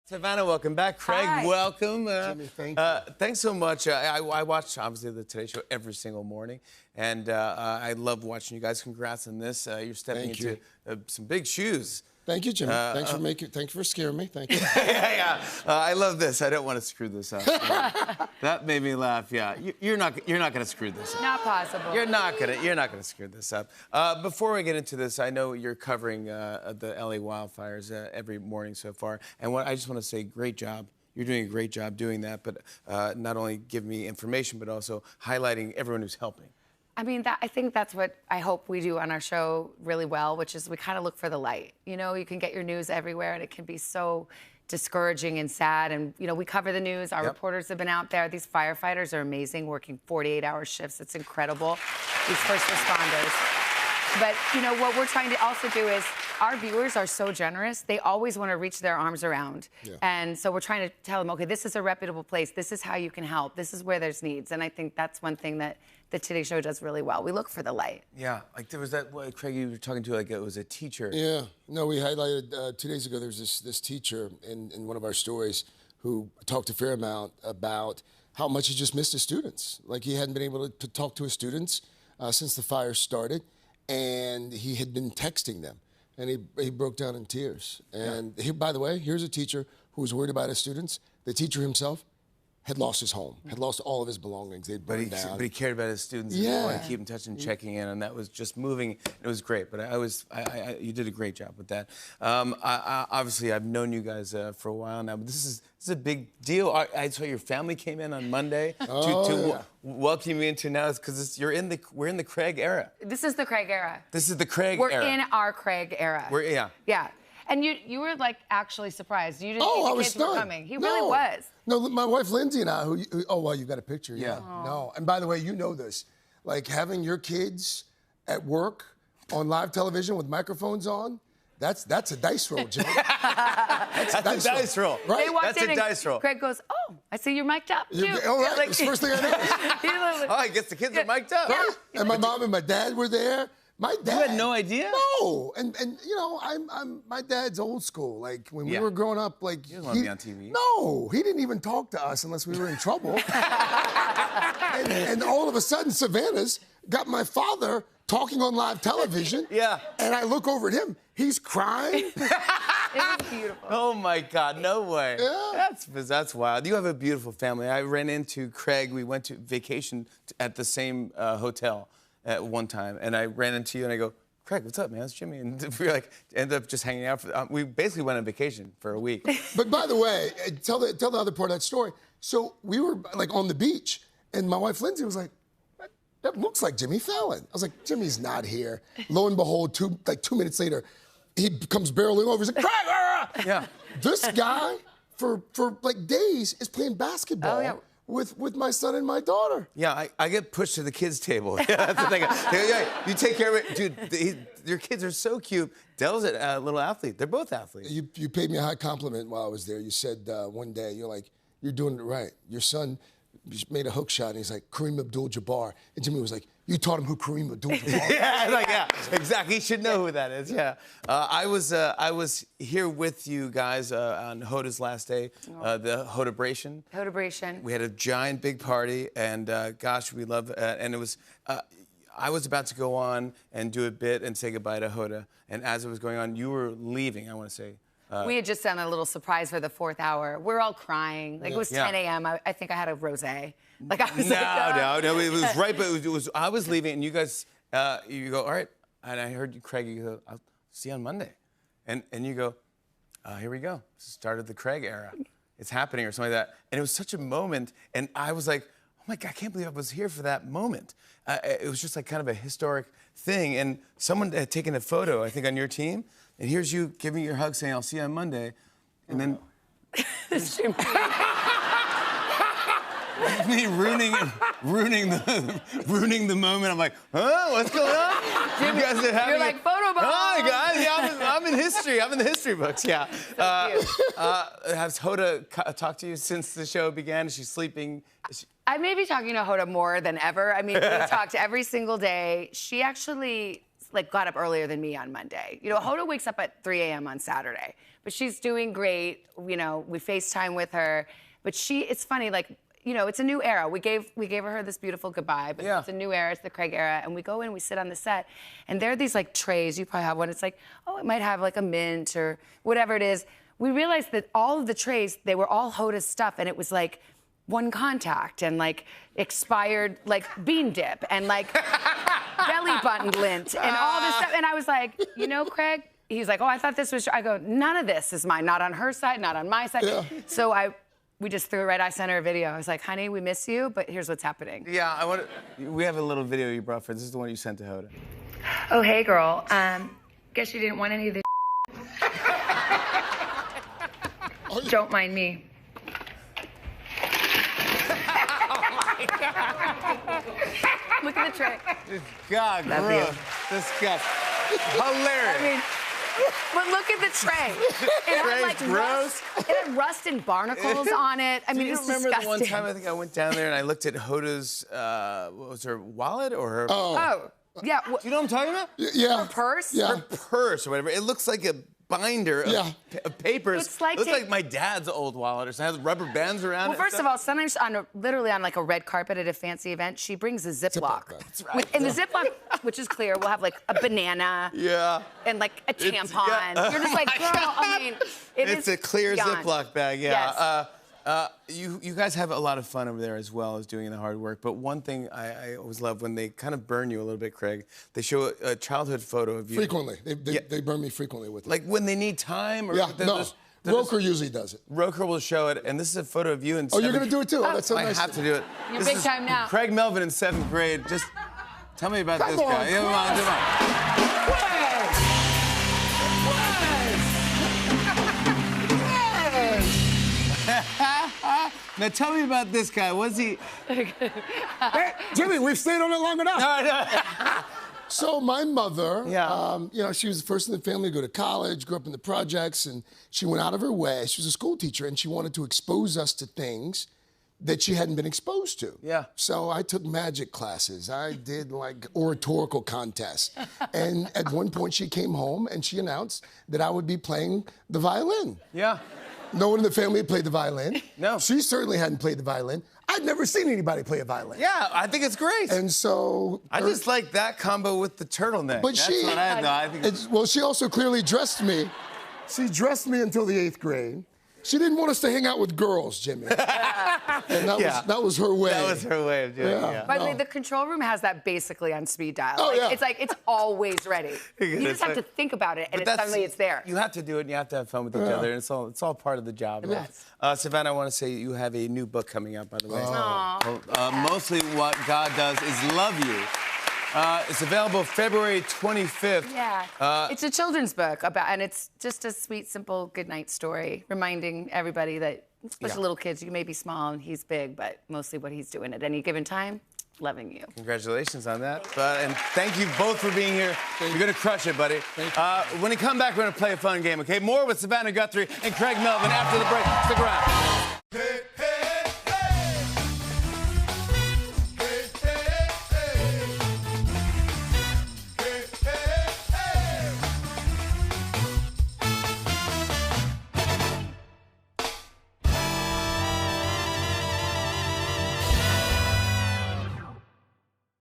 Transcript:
Savannah, welcome back. Craig, Hi. welcome. Jimmy, thank you. Thanks so much. I watch, obviously, the Today Show every single morning, and I love watching you guys. Congrats on this. You're stepping Thank into some big shoes. Thank you, Jimmy. Thanks for scaring me. Thank you. yeah. I love this. I don't want to screw this up. That made me laugh. Yeah, you're not going to screw this up. Not possible. You're not gonna screw this up. Before we get into this, I know you're covering the LA wildfires every morning so far, and I just want to say, great job. You're doing a great job doing that, but not only giving me information, but also highlighting everyone who's helping. I mean, I think that's what I hope we do on our show really well, which is we kind of look for the light. You know, you can get your news everywhere, and it can be so discouraging and sad. And, you know, we cover the news. Our reporters have been out there. These firefighters are amazing, working 48-hour shifts. It's incredible, these first responders. But, you know, what we're trying to also do is our viewers are so generous. They always want to reach their arms around. Yeah. And so we're trying to tell them, okay, this is a reputable place. This is how you can help. This is where there's needs. And I think that's one thing that the Today Show does really well. We look for the light. Yeah, like there was that, Craig, you were talking to, like it was a teacher. Yeah, no, we highlighted 2 days ago, there was this teacher in one of our stories who talked a fair amount about how much he just missed his students. Like he hadn't been able to talk to his students since the fire started, and he had been texting them. And he broke down in tears. And he, by the way, here's a teacher who was worried about his students. The teacher himself had lost his home, had lost all of his belongings. They'd burned down. But he cared about his students. Yeah. And he wanted to keep in touch and checking in, and that was just moving. It was great. But you did a great job with that. Obviously, I've known you guys for a while now, but this is a big deal. I saw your family came in on Monday to welcome you into now, because we're in the Craig era. This is the Craig era. This is the Craig era. We're in our Craig era. Yeah. And you were like actually surprised. You didn't think the kids were coming. He really was. No, my wife Lindsay and I, oh, well, you got a picture. Yeah. No. And by the way, you know this. Like having your kids at work on live television with microphones on, that's a dice roll, Jimmy. That's a dice roll. Right? That's a dice roll. Craig goes, oh, I see you're mic'd up, too. All right, that's the first thing I noticed. I guess the kids are mic'd up. Right? And my mom and my dad were there. My dad. You had no idea? No, and you know, my dad's old school. Like when we were growing up, like he didn't want to be on TV. No, he didn't even talk to us unless we were in trouble. and all of a sudden, Savannah's got my father talking on live television. Yeah. And I look over at him. He's crying. It was beautiful. Oh my God, no way. Yeah. That's wild. You have a beautiful family. I ran into Craig. We went to vacation at the same hotel at one time, and I ran into you, and I go, Craig, what's up, man? It's Jimmy. And we ended up just hanging out. We basically went on vacation for a week. But by the way, tell the other part of that story. So we were like on the beach, and my wife Lindsay was like, that looks like Jimmy Fallon. I was like, Jimmy's not here. Lo and behold, 2 minutes later, he comes barreling over. He's like, Craig! Yeah. This guy, for like days, is playing basketball. Oh, yeah. With my son and my daughter. Yeah, I get pushed to the kids' table. Yeah, that's the thing. Yeah, you take care of it. Dude, your kids are so cute. Dell's a little athlete. They're both athletes. You paid me a high compliment while I was there. You said one day, you're like, you're doing it right. Your son made a hook shot, and he's like, Kareem Abdul-Jabbar. And Jimmy was like, you taught him who Kareem Abdul-Jabbar is. Yeah, exactly. He should know who that is. Yeah. I was here with you guys on Hoda's last day, the Hodabration. Hodabration. We had a giant big party, and gosh, we love it. And it was, I was about to go on and do a bit and say goodbye to Hoda. And as it was going on, you were leaving, I want to say. We had just done a little surprise for the 4th hour. We're all crying. Like, it was 10 a.m. I think I had a rosé. Like, I was no, it was right, but it was I was leaving, and you guys, you go, all right. And I heard you, Craig, you go, I'll see you on Monday. And you go, here we go. Started the Craig era. It's happening, or something like that. And it was such a moment, and I was like, oh my God, I can't believe I was here for that moment. It was just like kind of a historic thing, and someone had taken a photo, I think, on your team, and here's you giving your hug, saying, I'll see you on Monday, and then... Me ruining the moment. I'm like, huh? What's going on? Jimmy, you're like, photo bomb. Hi, guys. Yeah, I'm in history. I'm in the history books, yeah. Has Hoda talked to you since the show began? Is she sleeping? I may be talking to Hoda more than ever. I mean, we talked every single day. She actually got up earlier than me on Monday. You know, Hoda wakes up at 3 a.m. on Saturday, but she's doing great. You know, we FaceTime with her, but it's funny, like, you know, it's a new era. We gave her this beautiful goodbye, but it's a new era. It's the Craig era, and we go in, we sit on the set, and there are these like trays. You probably have one. It's like, oh, it might have like a mint or whatever it is. We realized that all of the trays, they were all Hoda's stuff, and it was like one contact and like expired like bean dip and like belly button lint and all this stuff. And I was like, you know, Craig. He's like, oh, I thought this was. I go, none of this is mine. Not on her side, not on my side. Yeah. So we just threw it right. I sent her a video. I was like, honey, we miss you, but here's what's happening. Yeah, we have a little video you brought for. This is the one you sent to Hoda. Oh, hey, girl. Guess you didn't want any of this. Don't mind me. Look at the trick. God, Love gross. you. Disgusting. Hilarious. I mean, but look at the tray. It had like gross. rust. It had rust and barnacles on it. I mean, Do you it's remember disgusting. the one time I think I went down there and I looked at Hoda's, what was her wallet or her? Oh, yeah. Do you know what I'm talking about? Yeah. Her purse? Yeah. Her purse or whatever. It looks like a binder of papers. It's like it looks like my dad's old wallet or something. It has rubber bands around it. Well, first of all, sometimes literally on like a red carpet at a fancy event, she brings a Ziploc. That's right. And the Ziploc, which is clear, will have like a banana. Yeah. And like a tampon. yeah. You're just like, girl, I mean, It's a clear beyond. Ziploc bag, yeah. Yes. You guys have a lot of fun over there as well as doing the hard work. But one thing I always love when they kind of burn you a little bit, Craig, they show a childhood photo of you. Frequently. They burn me frequently with it. Like when they need time? Or Yeah, no. Roker usually does it. Roker will show it, and this is a photo of you in Oh, you're going to do it too? Oh, that's so I nice. have to do it. You're This big is time now. Craig Melvin in 7th grade. Just tell me about this Come on, guy. Yeah, come on. Now tell me about this guy. Was he? Hey, Jimmy, we've stayed on it long enough. No. So my mother, Yeah. you know, she was the first in the family to go to college, grew up in the projects, and she went out of her way. She was a school teacher, and she wanted to expose us to things that she hadn't been exposed to. Yeah. So I took magic classes. I did like oratorical contests. And at one point she came home and she announced that I would be playing the violin. Yeah. No one in the family had played the violin. No. She certainly hadn't played the violin. I'd never seen anybody play a violin. Yeah, I think it's great. And so... I just like that combo with the turtleneck. But That's she... what I think. Well, she also clearly dressed me. She dressed me until the 8th grade. She didn't want us to hang out with girls, Jimmy. And that was her way. That was her way of doing it. Yeah. Yeah. By the way, the control room has that basically on speed dial. Oh, yeah. It's like, it's always ready. You just have to think about it, and suddenly it's there. You have to do it, and you have to have fun with each other, and it's all part of the job. Yes. Savannah, I want to say you have a new book coming out, by the way. Mostly What God Does Is Love You. It's available February 25th. Yeah. It's a children's book and it's just a sweet, simple goodnight story, reminding everybody that, especially little kids, you may be small and he's big, but mostly what he's doing at any given time, loving you. Congratulations on that. And thank you both for being here. You're going to crush it, buddy. When you come back, we're going to play a fun game, okay? More with Savannah Guthrie and Craig Melvin after the break. Stick around.